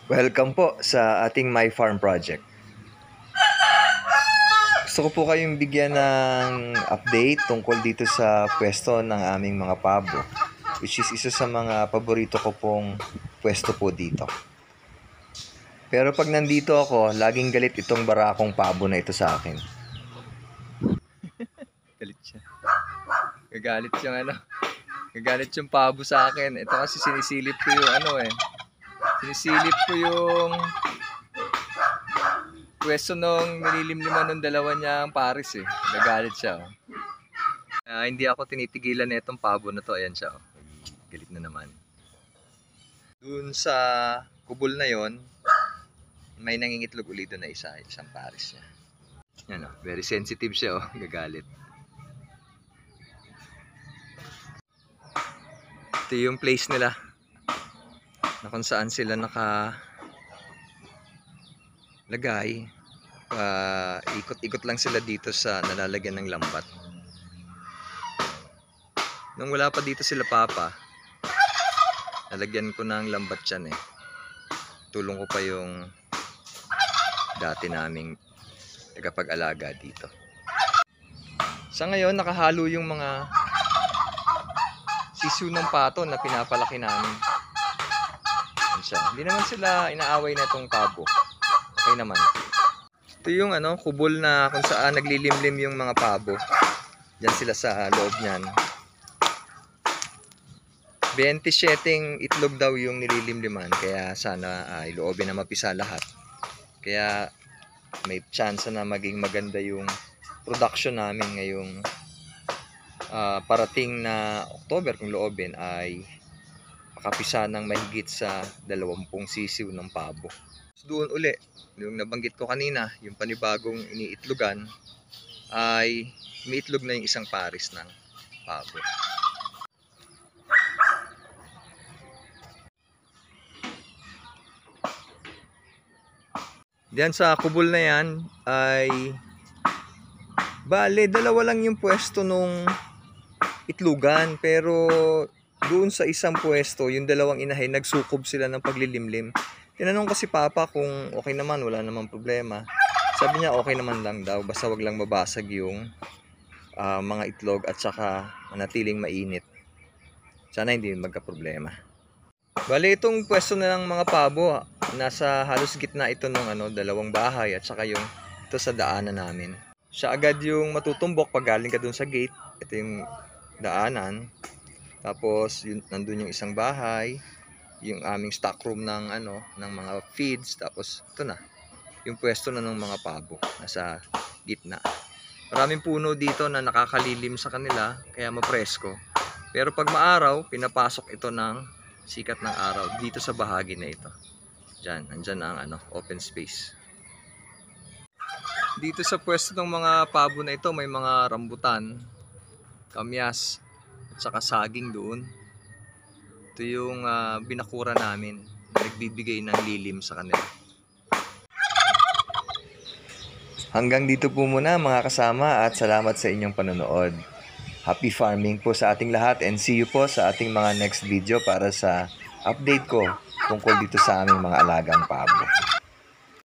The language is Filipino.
Welcome po sa ating My Farm Project. Gusto ko po kayong bigyan ng update tungkol dito sa pwesto ng aming mga pabo, which is isa sa mga paborito ko pong pwesto po dito. Pero pag nandito ako, laging galit itong barakong pabo na ito sa akin. Galit siya. Gagalit yung pabo sa akin. Ito kasi sinisilip ko yung Sinisilip ko yung pwesto nung nililimliman ng dalawa niyang pares eh. Nagalit siya. Hindi ako tinitigilan na itong pabo na to. Ayan siya. Galit na naman. Dun sa kubol na yon, may nangingitlog ulit doon na isang pares niya. Yan very sensitive siya gagalit. Ito yung place nila na kung saan sila nakalagay. Ikot-ikot lang sila dito sa nalalagyan ng lambat. Nung wala pa dito sila papa, nalagyan ko ng lambat yan eh. Tulong ko pa yung dati naming tagapag-alaga dito. Sa ngayon nakahalo yung mga sisiw ng pato na pinapalaki namin. Hindi naman sila inaaway na itong pabo. Okay naman. Ito yung kubol na kung saan naglilimlim yung mga pabo. Diyan sila sa loob niyan. 27 itlog daw yung nililimliman. Kaya sana iloobin na mapisa lahat. Kaya may chance na maging maganda yung production namin ngayong parating na October kung loobin ay makapisa ng mahigit sa 20 sisiw ng pabo. Doon uli, yung nabanggit ko kanina, yung panibagong iniitlogan ay umiitlog na yung isang pares ng pabo. Diyan sa kubol na yan ay bale, dalawa lang yung pwesto nung itlugan, pero doon sa isang pwesto, yung dalawang inahin, nagsukob sila ng paglilimlim. Tinanong ko si Papa kung okay naman, wala namang problema. Sabi niya okay naman lang daw, basta wag lang mabasag yung mga itlog at saka manatiling mainit. Sana hindi magka-problema. Bale, itong pwesto na ng mga pabo, nasa halos gitna ito ng dalawang bahay at saka yung ito sa daanan namin. Siya agad yung matutumbok pag galing ka dun sa gate. Ito yung daanan. Tapos nandun yung isang bahay, yung aming stock room ng ng mga feeds. Tapos ito na yung pwesto na ng mga pabo, nasa gitna. Maraming puno dito na nakakalilim sa kanila, kaya mapresko. Pero pag maaraw, pinapasok ito ng sikat ng araw dito sa bahagi na ito. Diyan, andyan ang open space. Dito sa pwesto ng mga pabo na ito, may mga rambutan, kamyas, at saka saging doon. Ito yung binakura namin na nagbibigay ng lilim sa kanila. Hanggang dito po muna mga kasama at salamat sa inyong panonood. Happy farming po sa ating lahat and see you po sa ating mga next video para sa update ko tungkol dito sa aming mga alagang pabo.